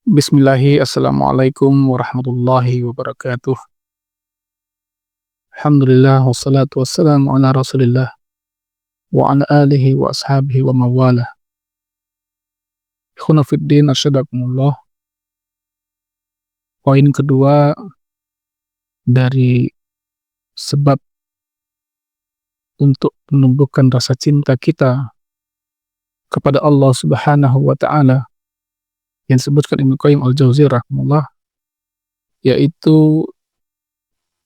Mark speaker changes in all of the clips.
Speaker 1: Assalamualaikum warahmatullahi wabarakatuh. Alhamdulillah wassalatu wassalamu ala Rasulillah wa ala alihi wa ashabihi wa mawalah. Ikhwana fiddin asyhadakumullah. Poin kedua dari sebab untuk menumbuhkan rasa cinta kita kepada Allah Subhanahu wa taala yang disebutkan Ibnu Qayyim al-Jauziyah rahimahullah, yaitu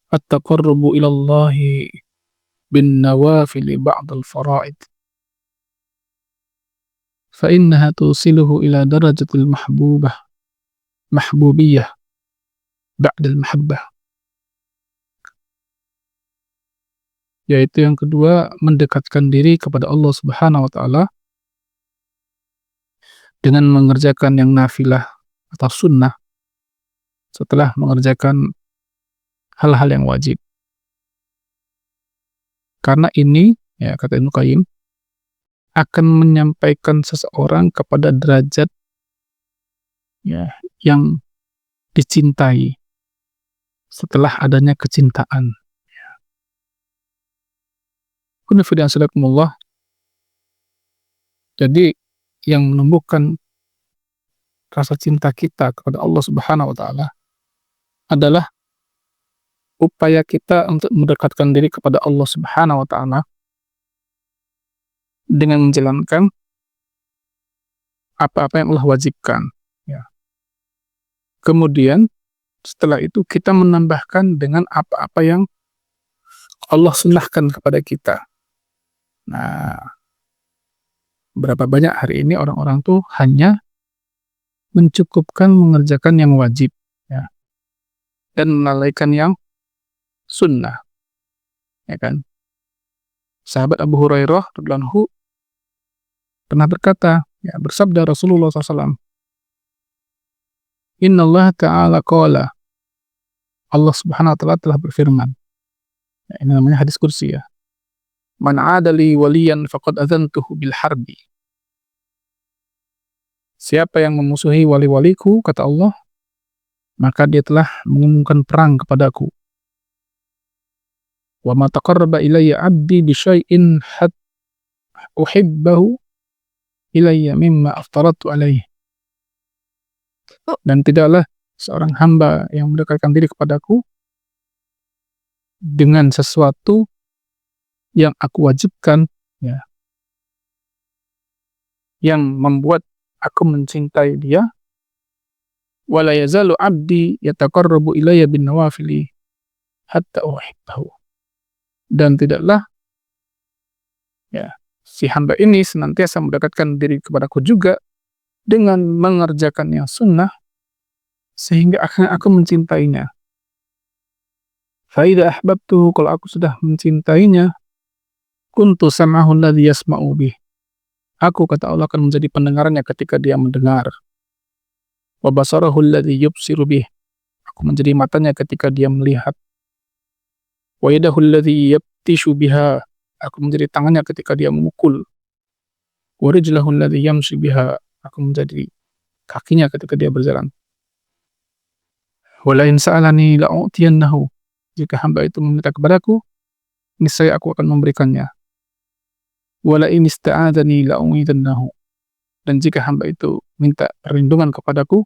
Speaker 1: at-taqarrubu ilallahi bin nawafili ba'dal fara'id. Fa innaha tusiluhu ila darajatil mahbubiyah ba'dal mahabbah. Yaitu yang kedua, mendekatkan diri kepada Allah Subhanahu wa taala dengan mengerjakan yang nafilah atau sunnah setelah mengerjakan hal-hal yang wajib. Karena ini, ya kata Ibnu Qayyim, akan menyampaikan seseorang kepada derajat ya yang dicintai setelah adanya kecintaan. Jadi yang menumbuhkan rasa cinta kita kepada Allah Subhanahu wa taala adalah upaya kita untuk mendekatkan diri kepada Allah Subhanahu wa taala dengan menjalankan apa-apa yang Allah wajibkan, ya. Kemudian setelah itu kita menambahkan dengan apa-apa yang Allah sunnahkan kepada kita. Nah, berapa banyak hari ini orang-orang tuh hanya mencukupkan mengerjakan yang wajib, ya, dan melalaikan yang sunnah, ya kan? Sahabat Abu Hurairah radhiyallahu anhu pernah berkata, ya, bersabda Rasulullah SAW, Inna Allah Ta'ala qala, Allah Subhanahu wa taala telah berfirman. Ya, ini namanya hadis kursi, ya. Man 'adali waliyan faqad adzantuhu bil harbi. Siapa yang memusuhi wali-waliku, kata Allah, maka dia telah mengumumkan perang kepadaku. Wa ma taqarraba ilayya 'abdi bi syai'in hat uhibbahu ilayya mimma aftaratu alaihi. Dan tidaklah seorang hamba yang mendekatkan diri kepadaku dengan sesuatu yang aku wajibkan, ya, yang membuat aku mencintai dia, wala yazalu 'abdi yataqarrabu ilayya bin nawafili hatta uhibbahu. Dan tidaklah, ya, si hamba ini senantiasa mendekatkan diri kepadaku juga dengan mengerjakan yang sunnah sehingga akhirnya aku mencintainya. Fa idza ahbabtuhu, kalau aku sudah mencintainya, kuntu sam'ahu alladhi yasma'u bih. Aku, kata Allah, akan menjadi pendengarannya ketika dia mendengar. Wa basarahu alladhi yubsiru bih. Aku menjadi matanya ketika dia melihat. Wa yadahu alladhi yabtishu biha. Aku menjadi tangannya ketika dia memukul. Wa rijlahu alladhi yamshi biha. Aku menjadi kakinya ketika dia berjalan. Wa la in sa'alani la'u'tiyannahu. Jika hamba itu meminta kepadaku, niscaya aku akan memberikannya. Wala in ista'adzani la'u'idannahu. Dan jika hamba itu minta perlindungan kepadaku,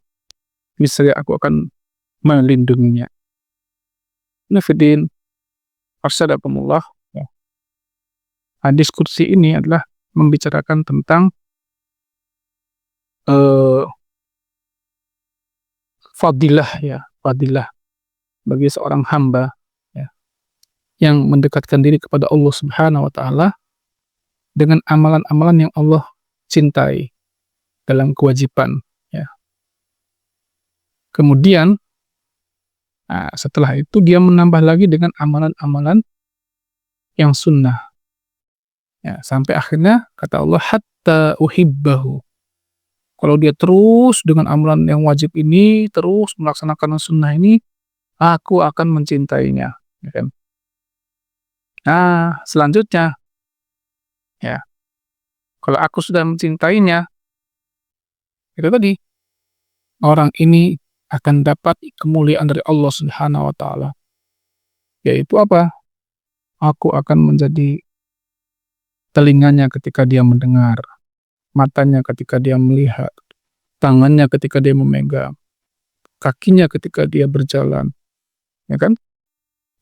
Speaker 1: niscaya aku akan melindunginya. Nafidin asyhadakumullah, ya. Hadis kursi ini adalah membicarakan tentang fadilah, ya, fadilah bagi seorang hamba, ya, yang mendekatkan diri kepada Allah Subhanahu wa taala dengan amalan-amalan yang Allah cintai dalam kewajiban, ya. Kemudian setelah itu dia menambah lagi dengan amalan-amalan yang sunnah, ya, sampai akhirnya kata Allah hatta uhibbahu. Kalau dia terus dengan amalan yang wajib ini, terus melaksanakan sunnah ini, aku akan mencintainya, ya kan? Nah, selanjutnya, ya, kalau aku sudah mencintainya, itu tadi, orang ini akan dapat kemuliaan dari Allah Subhanahu wa taala. Yaitu apa? Aku akan menjadi telinganya ketika dia mendengar, matanya ketika dia melihat, tangannya ketika dia memegang, kakinya ketika dia berjalan, ya kan?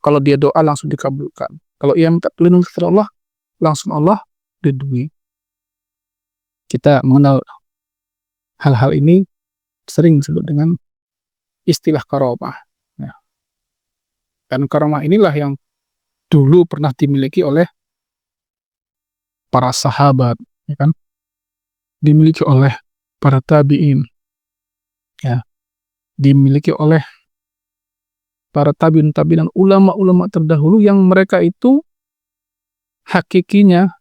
Speaker 1: Kalau dia doa langsung dikabulkan. Kalau ia minta pelindung kepada Allah, langsung Allah lindungi. Kita mengenal hal-hal ini sering disebut dengan istilah karomah. Ya. Dan karomah inilah yang dulu pernah dimiliki oleh para sahabat, ya kan? Dimiliki oleh para tabi'in, ya. Dimiliki oleh para tabi'in dan ulama-ulama terdahulu yang mereka itu hakikinya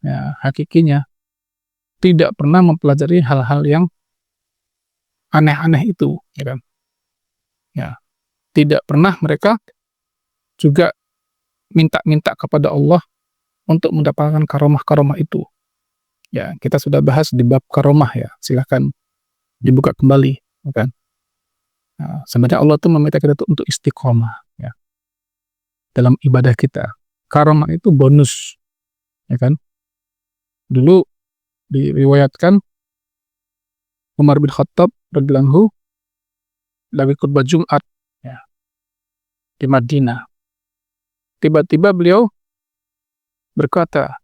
Speaker 1: tidak pernah mempelajari hal-hal yang aneh-aneh itu, ya kan? Ya, tidak pernah mereka juga minta-minta kepada Allah untuk mendapatkan karomah-karomah itu. Ya, kita sudah bahas di bab karomah ya. Silahkan dibuka kembali, ya kan? Nah, sebenarnya Allah tuh meminta kita tuh untuk istiqomah, ya, dalam ibadah kita. Karomah itu bonus, ya kan? Dulu diriwayatkan Umar bin Khattab radhiyallahu anhu lagi khutbah Jumat, ya, di Madinah. Tiba-tiba beliau berkata,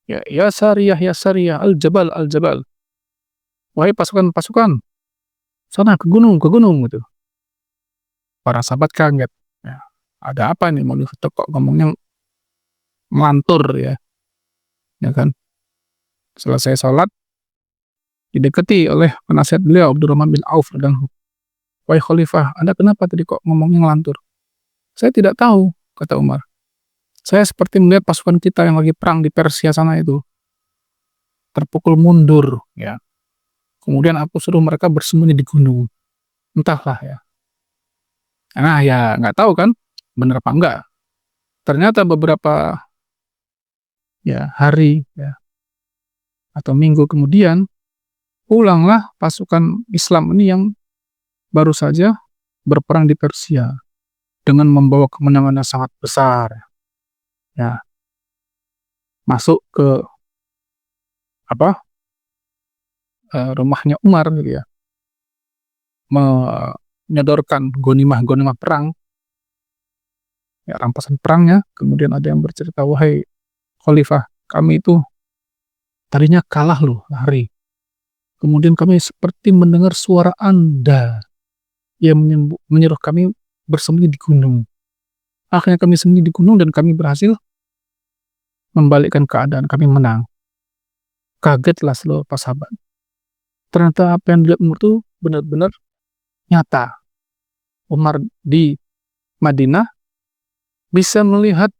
Speaker 1: ya Sariyah, ya Sariyah, al-Jabal, al-Jabal. Wahai pasukan-pasukan, sana ke gunung, gitu. Para sahabat kaget. Ya, ada apa nih? Mau kok ngomongnya ngelantur ya kan? Selesai sholat, didekati oleh penasihat beliau Abdurrahman bin Auf dan wahai Khalifah, Anda kenapa tadi kok ngomongnya ngelantur? Saya tidak tahu, kata Umar. Saya seperti melihat pasukan kita yang lagi perang di Persia sana itu terpukul mundur, ya. Kemudian aku suruh mereka bersembunyi di gunung. Entahlah ya. Nah ya nggak tahu kan, bener apa enggak. Ternyata beberapa hari atau minggu kemudian pulanglah pasukan Islam ini yang baru saja berperang di Persia dengan membawa kemenangan yang sangat besar, ya, masuk ke rumahnya Umar gitu ya, menyodorkan gonimah perang, ya, rampasan perangnya. Kemudian ada yang bercerita, wahai Khalifah, kami itu tadinya kalah loh lari. Kemudian kami seperti mendengar suara Anda yang menyuruh kami bersembunyi di gunung. Akhirnya kami sembunyi di gunung dan kami berhasil membalikkan keadaan, kami menang. Kagetlah seluruh para sahabat. Ternyata apa yang dilihat Umar itu benar-benar nyata. Umar di Madinah bisa melihat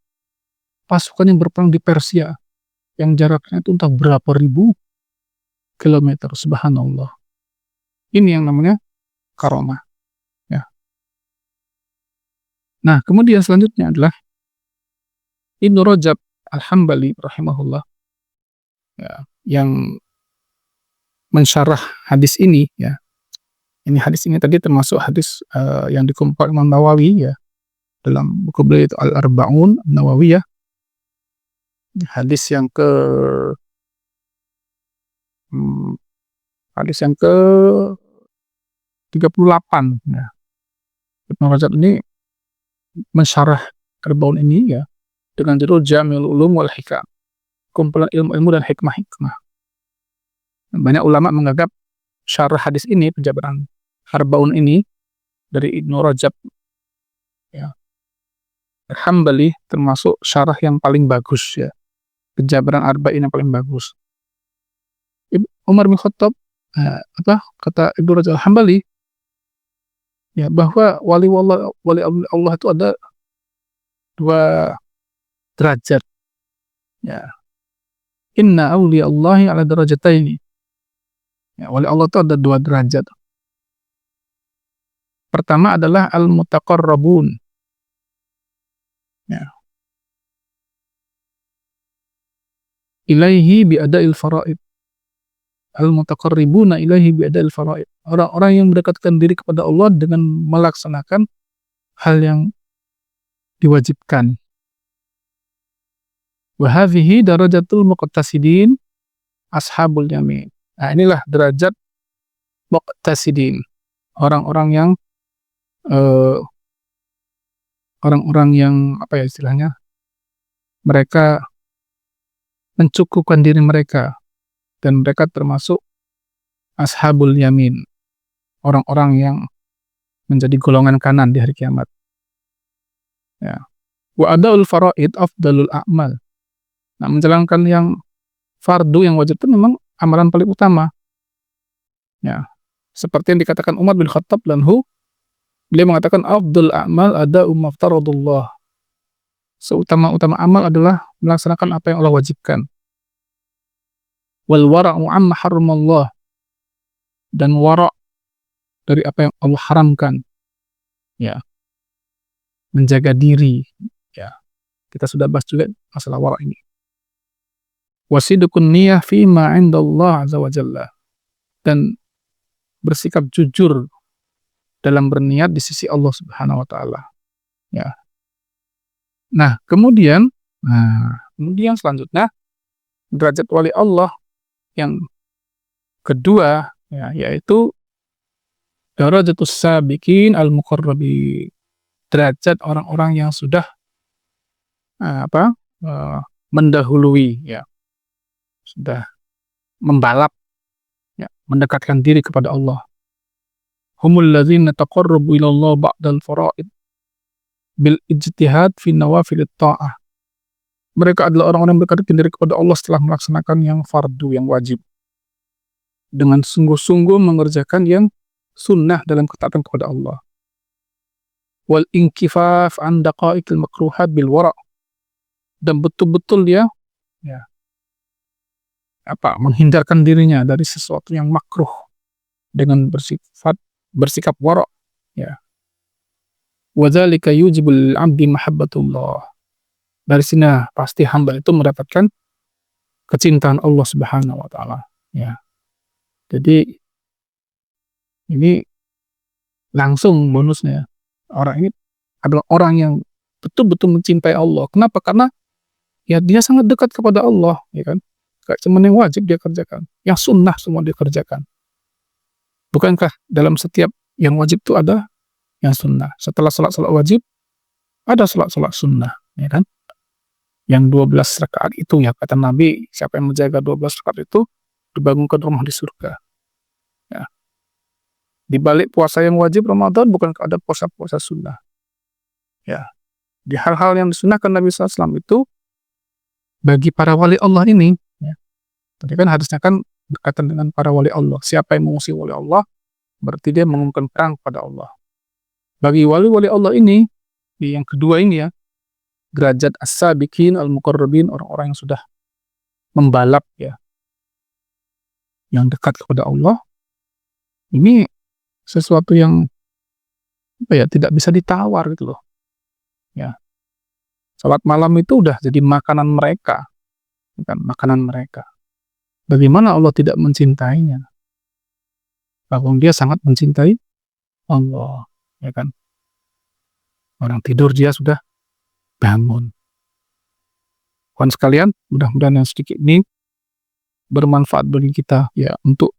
Speaker 1: pasukan yang berperang di Persia yang jaraknya itu entah berapa ribu kilometer. Subhanallah. Ini yang namanya karomah. Ya. Nah, kemudian selanjutnya adalah Ibnu Rajab Al-Hambali rahimahullah, ya, yang mensyarah hadis ini, ya. Ini hadis ini tadi termasuk hadis yang dikumpulkan Imam Nawawi, ya, dalam buku beliau itu Al-Arba'un Nawawiyah. Hadis yang ke hadis yang ke 38, ya. Ibnu Rajab ini mensyarah Arba'un ini, ya, dengan judul Jami'ul Ulum wal Hikam, kumpulan ilmu-ilmu dan hikmah-hikmah. Banyak ulama menganggap syarah hadis ini, penjabaran Arba'un ini dari Ibnu Rajab, ya, Hambali, termasuk syarah yang paling bagus, ya, penjabaran Arba'in yang paling bagus. Umar bin Khattab, kata Ibnu Rajab Hambali, ya, bahwa wali Allah itu ada dua derajat, ya. Inna awliya Allahi ala darajataini. Ya, wali Allah itu ada dua derajat. Pertama adalah al-mutaqarrabun, ya, ilaihi bi'ada'il fara'id. al-mutaqarribuna ilaihi bi'ada'il faraid. Orang-orang yang mendekatkan diri kepada Allah dengan melaksanakan hal yang diwajibkan. Wa hadhihi darajatul muqtasidin ashabul yamin. Nah, inilah derajat muqtasidin. Orang-orang yang apa ya istilahnya? Mereka mencukupkan diri mereka dan mereka termasuk ashabul yamin. Orang-orang yang menjadi golongan kanan di hari kiamat. Ya. Wa adaul faraid afdalul a'mal. Nah, menjalankan yang fardu yang wajib itu memang amalan paling utama. Ya. Seperti yang dikatakan Umar bin Khattab lanhu, beliau mengatakan afdal a'mal ada'u maftaradullah. Seutama-utama amal adalah melaksanakan apa yang Allah wajibkan. Wal wara'u amma harramallah. Dan wara' dari apa yang Allah haramkan. Ya. Menjaga diri. Ya. Kita sudah bahas juga masalah wara' ini. Wasidukun niyah fima 'indallah azza wa jalla. Dan bersikap jujur dalam berniat di sisi Allah Subhanahu wa taala. Ya. Nah, kemudian selanjutnya derajat wali Allah yang kedua ya, yaitu darajatus sabiqin al-muqarrabin. Derajat orang-orang yang sudah mendahului ya. Sudah membalap ya, mendekatkan diri kepada Allah. Humul ladzina taqarrabu ila Allah ba'dal faraid bil ijtihad fi nawafil ta'ah. Mereka adalah orang-orang yang mendekatkan diri kepada Allah setelah melaksanakan yang fardu, yang wajib. Dengan sungguh-sungguh mengerjakan yang sunnah dalam ketaatan kepada Allah. Wal inkifaf an daqa'iqil makruhat bil wara'. Dan betul-betul dia ya, menghindarkan dirinya dari sesuatu yang makruh dengan bersikap wara' ya. Wa dzalika yujibul 'abdi mahabbatullah. Dari sini pasti hamba itu mendapatkan kecintaan Allah Subhanahu wa taala ya. Jadi ini langsung bonusnya. Orang ini adalah orang yang betul-betul mencintai Allah. Kenapa? Karena ya dia sangat dekat kepada Allah, ya kan? Gak cuma yang wajib dia kerjakan, yang sunnah semua dia kerjakan. Bukankah dalam setiap yang wajib itu ada yang sunnah? Setelah salat wajib, ada salat sunnah, ya kan? Yang 12 rakaat itu ya, kata Nabi, siapa yang menjaga 12 rakaat itu, dibangunkan rumah di surga. Ya. Di balik puasa yang wajib Ramadan, bukankah ada puasa-puasa sunnah? Ya. Di hal-hal yang disunnahkan Nabi SAW itu, bagi para wali Allah ini, ya, tadi kan harusnya kan berkaitan dengan para wali Allah. Siapa yang mengungsi wali Allah, berarti dia mengumumkan perang pada Allah. Bagi wali-wali Allah ini, yang kedua ini ya, derajat as-sabiqin al-muqarrabin, orang-orang yang sudah membalap ya, yang dekat kepada Allah, ini sesuatu yang tidak bisa ditawar gitu loh. Ya. Salat malam itu udah jadi makanan mereka. Bukan makanan mereka. Bagaimana Allah tidak mencintainya? Bahwa dia sangat mencintai Allah, ya kan? Orang tidur dia sudah bangun. Kawan sekalian, mudah-mudahan yang sedikit ini bermanfaat bagi kita ya untuk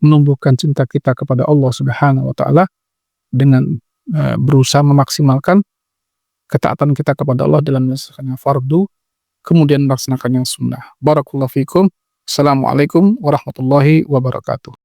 Speaker 1: menumbuhkan cinta kita kepada Allah Subhanahu wa taala dengan berusaha memaksimalkan ketaatan kita kepada Allah dalam melaksanakan fardu, kemudian melaksanakan yang sunnah. Barakallahu fikum. Assalamualaikum warahmatullahi wabarakatuh.